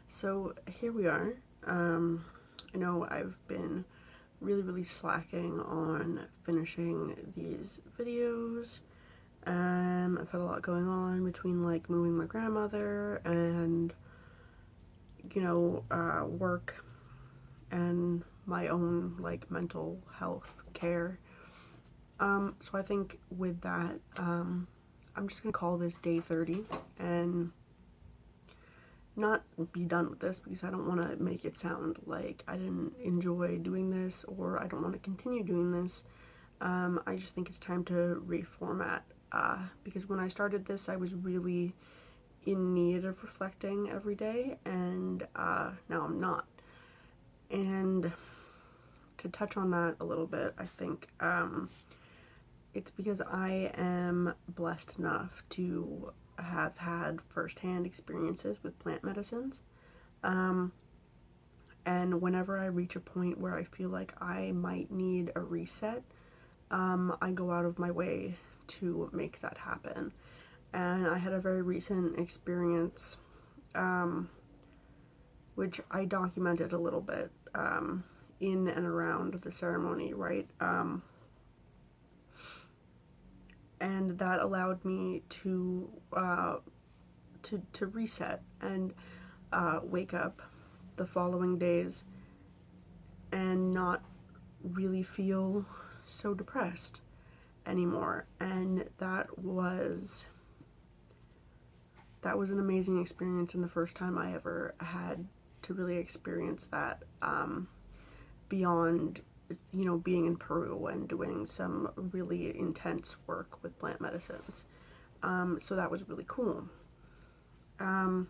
So here we are. I know I've been really slacking on finishing these videos. I've had a lot going on between like moving my grandmother and work and my own like mental health care. So I think with that, I'm just gonna call this day 30 and not be done with this because I don't want to make it sound like I didn't enjoy doing this or I don't want to continue doing this. I just think it's time to reformat because when I started this, I was really in need of reflecting every day, and now I'm not. And to touch on that a little bit, I think it's because I am blessed enough to have had firsthand experiences with plant medicines. Um, and whenever I reach a point where I feel like I might need a reset, I go out of my way to make that happen. And I had a very recent experience, which I documented a little bit in and around the ceremony, right? And that allowed me to reset and wake up the following days and not really feel so depressed anymore. And that was an amazing experience, and the first time I ever had to really experience that, beyond being in Peru and doing some really intense work with plant medicines. So that was really cool. Um,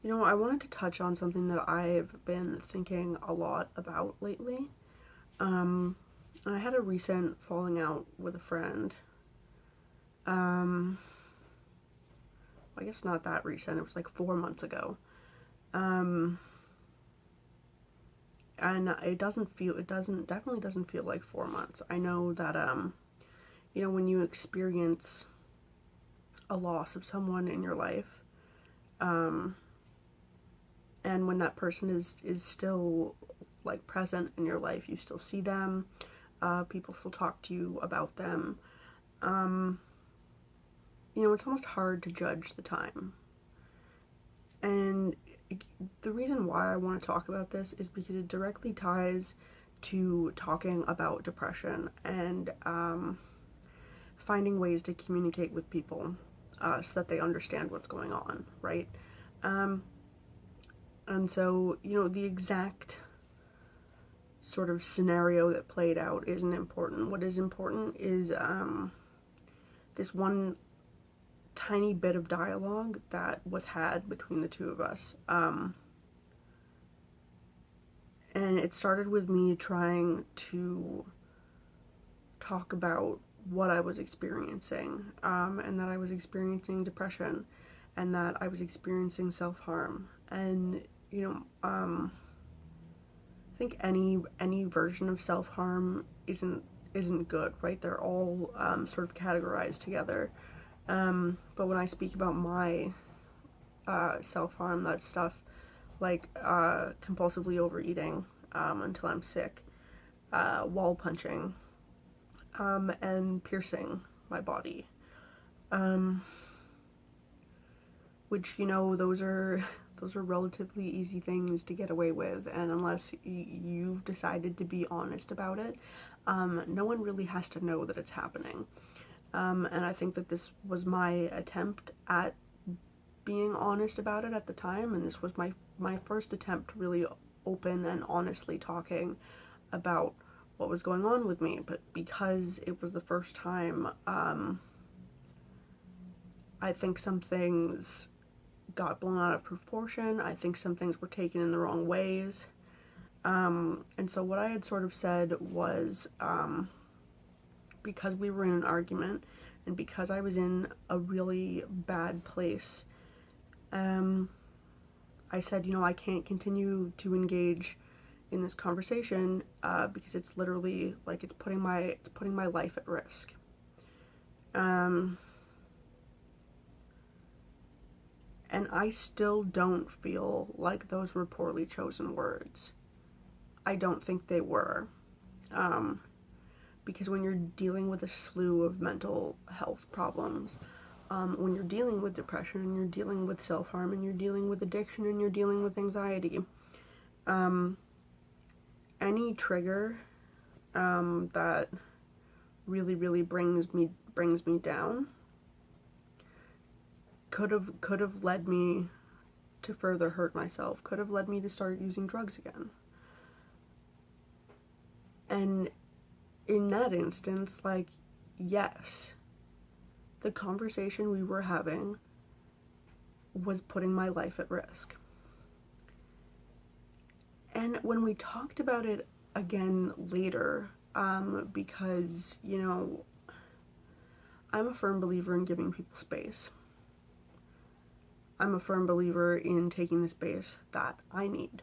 I wanted to touch on something that I've been thinking a lot about lately. Um, I had a recent falling out with a friend. I guess not that recent. It was like 4 months ago. Um, and definitely doesn't feel like 4 months. I know that, when you experience a loss of someone in your life, um, and when that person is still like present in your life, you still see them, people still talk to you about them. Um, it's almost hard to judge the time. And the reason why I want to talk about this is because it directly ties to talking about depression and finding ways to communicate with people so that they understand what's going on, right? Um, and so, the exact sort of scenario that played out isn't important. What is important is this one tiny bit of dialogue that was had between the two of us. And it started with me trying to talk about what I was experiencing, and that I was experiencing depression, and that I was experiencing self-harm. And, I think any version of self-harm isn't good, right? They're all sort of categorized together. But when I speak about my self-harm, that's stuff like compulsively overeating until I'm sick, wall punching, and piercing my body. Um, which, those are relatively easy things to get away with, and unless you've decided to be honest about it, no one really has to know that it's happening. And I think that this was my attempt at being honest about it at the time, and this was my first attempt really open and honestly talking about what was going on with me. But because it was the first time, I think some things got blown out of proportion. I think some things were taken in the wrong ways. And so what I had sort of said was, because we were in an argument and because I was in a really bad place, I said, I can't continue to engage in this conversation because it's literally like it's putting my life at risk. And I still don't feel like those were poorly chosen words. I don't think they were. Because when you're dealing with a slew of mental health problems, when you're dealing with depression and you're dealing with self-harm and you're dealing with addiction and you're dealing with anxiety, any trigger that really brings me down could have led me to further hurt myself, could have led me to start using drugs again. And in that instance, like, yes, the conversation we were having was putting my life at risk. And when we talked about it again later, because, you know, I'm a firm believer in giving people space. I'm a firm believer in taking the space that I need.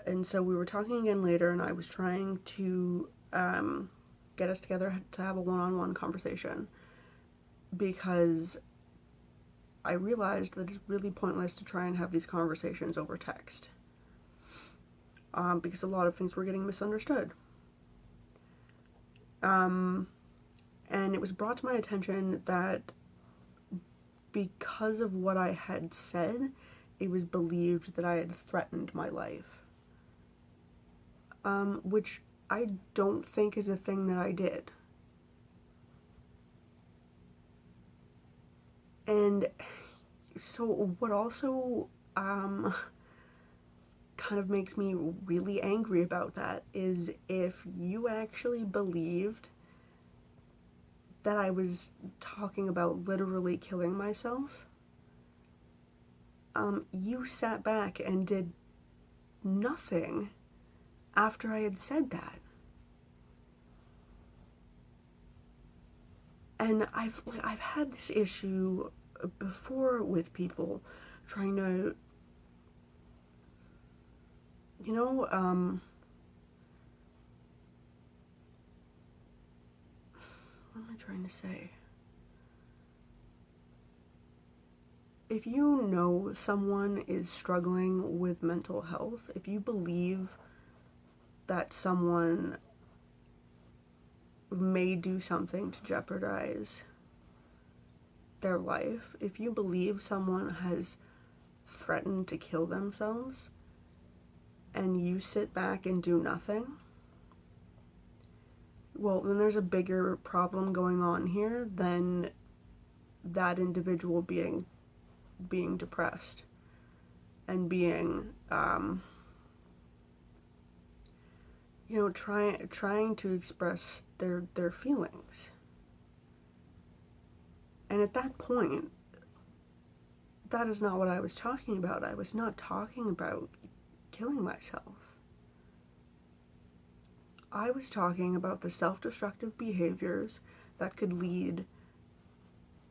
And so we were talking again later, and I was trying to get us together to have a one-on-one conversation, because I realized that it's really pointless to try and have these conversations over text, because a lot of things were getting misunderstood. And it was brought to my attention that because of what I had said, it was believed that I had threatened my life. Which I don't think is a thing that I did. And so what also kind of makes me really angry about that is if you actually believed that I was talking about literally killing myself, you sat back and did nothing after I had said that. And I've had this issue before with people trying to, you know, what am I trying to say? If you know someone is struggling with mental health, if you believe that someone may do something to jeopardize their life, if you believe someone has threatened to kill themselves, and you sit back and do nothing, well, then there's a bigger problem going on here than that individual being depressed and being, you know, trying to express their feelings. And at that point, that is not what I was talking about. I was not talking about killing myself. I was talking about the self-destructive behaviors that could lead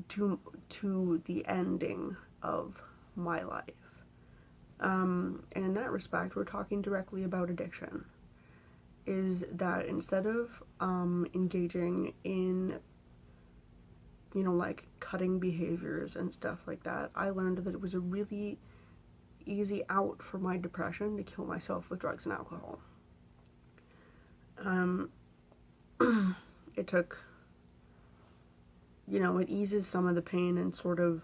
to the ending of my life. And in that respect, we're talking directly about addiction. Is that instead of engaging in, you know, like cutting behaviors and stuff like that, I learned that it was a really easy out for my depression to kill myself with drugs and alcohol. It took, you know, it eases some of the pain and sort of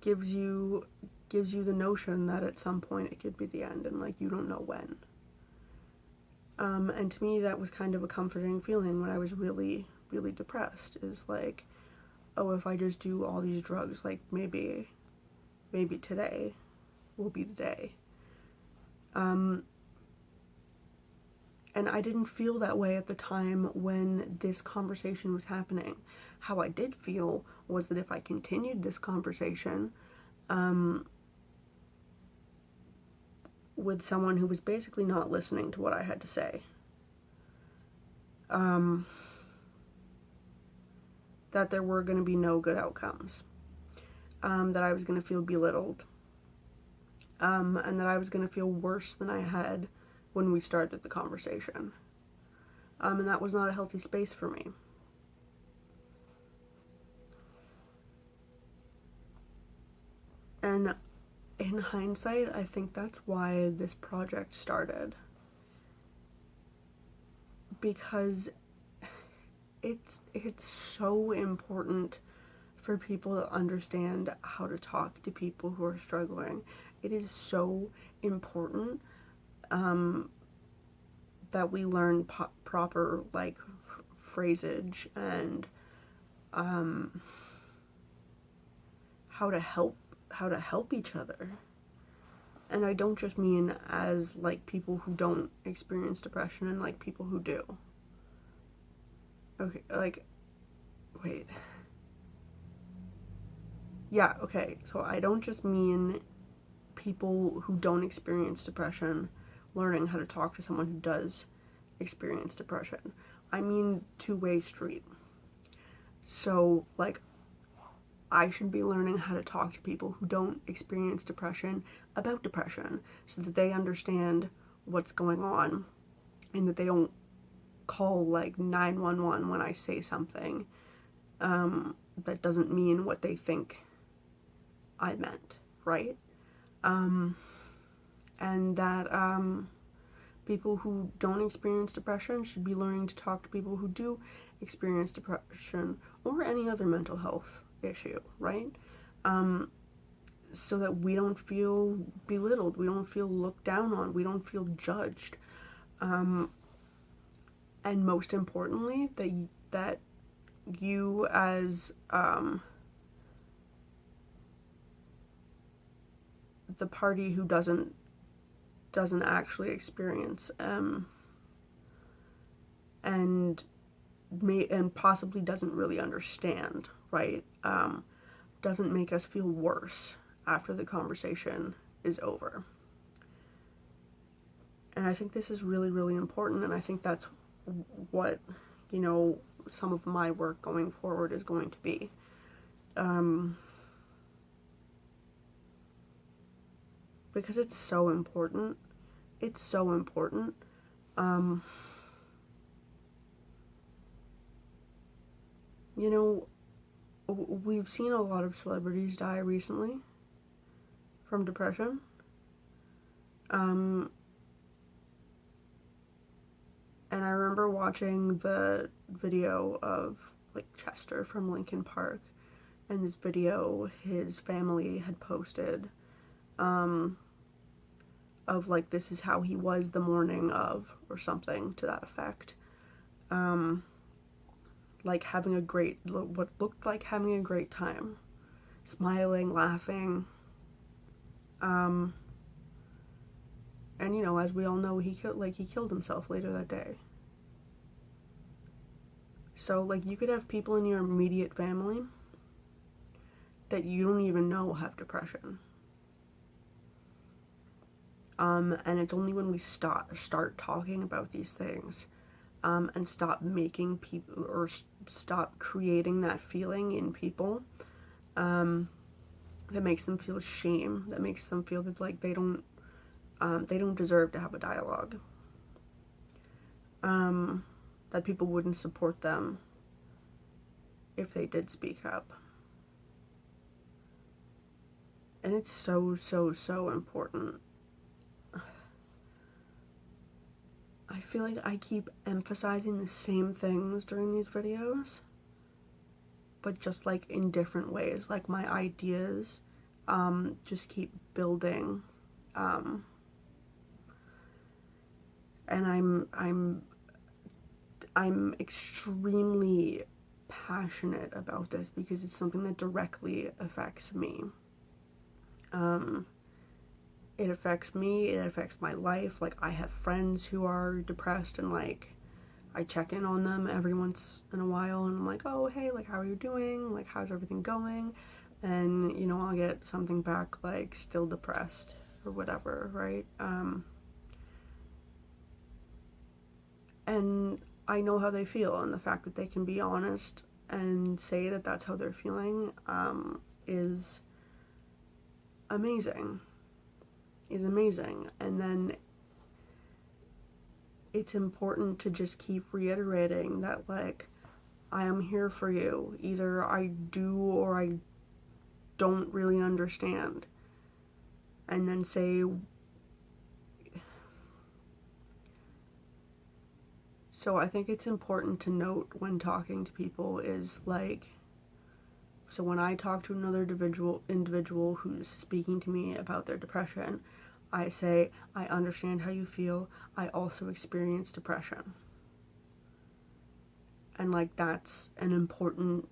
gives you the notion that at some point it could be the end, and like you don't know when. And to me that was kind of a comforting feeling when I was really depressed, is like, oh, if I just do all these drugs, like maybe today will be the day. And I didn't feel that way at the time when this conversation was happening. How I did feel was that if I continued this conversation with someone who was basically not listening to what I had to say, that there were going to be no good outcomes, that I was going to feel belittled, and that I was going to feel worse than I had when we started the conversation. And that was not a healthy space for me. And in hindsight, I think that's why this project started. Because it's so important for people to understand how to talk to people who are struggling. It is so important that we learn proper like phrasage and how to help each other. And I don't just mean as like people who don't experience depression and like people who do. Okay, like, wait. Yeah, okay, so I don't just mean people who don't experience depression learning how to talk to someone who does experience depression. I mean two-way street. So, like, I should be learning how to talk to people who don't experience depression about depression so that they understand what's going on and that they don't call, like, 911 when I say something that doesn't mean what they think I meant, right? And that people who don't experience depression should be learning to talk to people who do experience depression or any other mental health issue, right? So that we don't feel belittled, we don't feel looked down on, we don't feel judged. And most importantly, that you as the party who doesn't actually experience and possibly doesn't really understand, right? Doesn't make us feel worse after the conversation is over. And I think this is really, really important, and I think that's what, you know, some of my work going forward is going to be. Because it's so important. It's so important. You know, we've seen a lot of celebrities die recently from depression. And I remember watching the video of, like, Chester from Linkin Park, and this video his family had posted, of, like, this is how he was the morning of, or something to that effect. Like, having a great, what looked like having a great time. Smiling, laughing. And, you know, as we all know, he killed himself later that day. So, like, you could have people in your immediate family that you don't even know have depression. And it's only when we start talking about these things, and stop making people, or stop creating that feeling in people, that makes them feel shame, that makes them feel that, like, they don't deserve to have a dialogue, that people wouldn't support them if they did speak up. And it's so, so, so important. I feel like I keep emphasizing the same things during these videos, but just, like, in different ways. Like, my ideas just keep building, and I'm extremely passionate about this because it's something that directly affects me. It affects me, it affects my life. Like, I have friends who are depressed, and, like, I check in on them every once in a while, and I'm like, oh, hey, like, how are you doing? Like, how's everything going? And, you know, I'll get something back, like, still depressed, or whatever, right? And I know how they feel, and the fact that they can be honest and say that that's how they're feeling, is amazing. And then it's important to just keep reiterating that, like, I am here for you. Either I do or I don't really understand. and then say, so I think it's important to note when talking to people is like, so when I talk to another individual who's speaking to me about their depression, I say, I understand how you feel. I also experience depression. And like, that's an important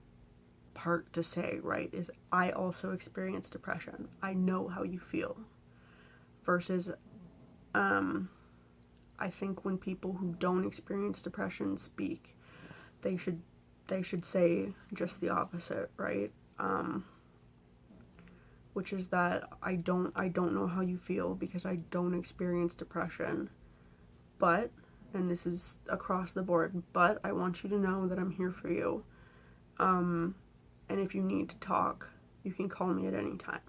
part to say, right? Is I also experience depression. I know how you feel. Versus, I think when people who don't experience depression speak, they should say just the opposite, right? Which is that I don't know how you feel because I don't experience depression, but, and this is across the board, but I want you to know that I'm here for you. And if you need to talk, you can call me at any time.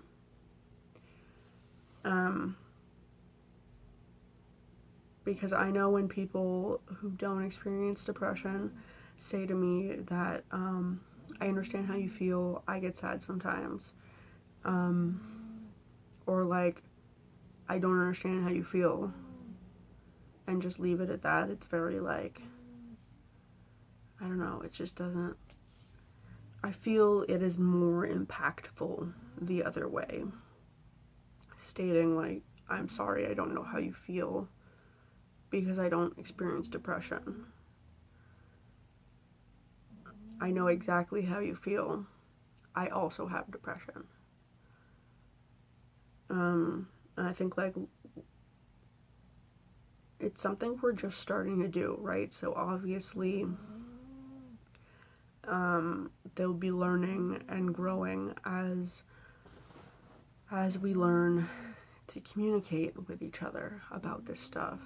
Because I know when people who don't experience depression say to me that, I understand how you feel, I get sad sometimes, or like, I don't understand how you feel, and just leave it at that, it's very like, I don't know, it just doesn't, I feel it is more impactful the other way, stating like, I'm sorry, I don't know how you feel, because I don't experience depression. I know exactly how you feel. I also have depression. And I think like, it's something we're just starting to do, right? So obviously, they'll be learning and growing as we learn to communicate with each other about this stuff.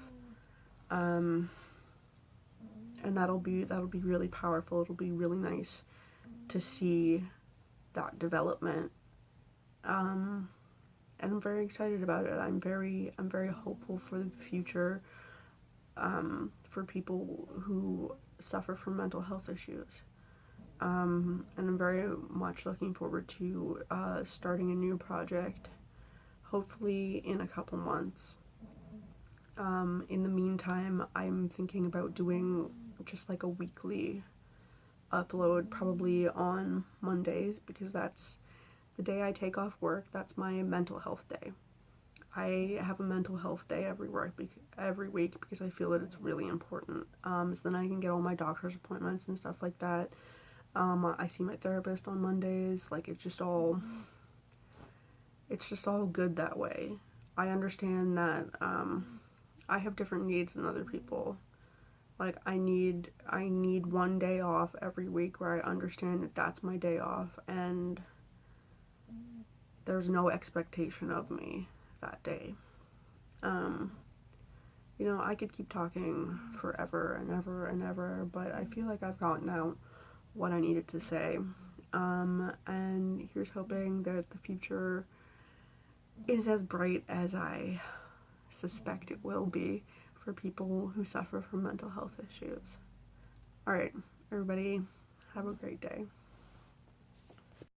And that'll be really powerful. It'll be really nice to see that development. And I'm very excited about it. I'm very hopeful for the future, for people who suffer from mental health issues. And I'm very much looking forward to starting a new project, hopefully in a couple months. In the meantime, I'm thinking about doing just like a weekly upload, probably on Mondays, because that's the day I take off work. That's my mental health day. I have a mental health day every week because I feel that it's really important. So then I can get all my doctor's appointments and stuff like that. I see my therapist on Mondays. Like, it's just all good that way. I understand that I have different needs than other people. Like, I need one day off every week where I understand that that's my day off, and there's no expectation of me that day. You know, I could keep talking forever and ever and ever, but I feel like I've gotten out what I needed to say. And here's hoping that the future is as bright as I suspect it will be for people who suffer from mental health issues. Alright, everybody, have a great day.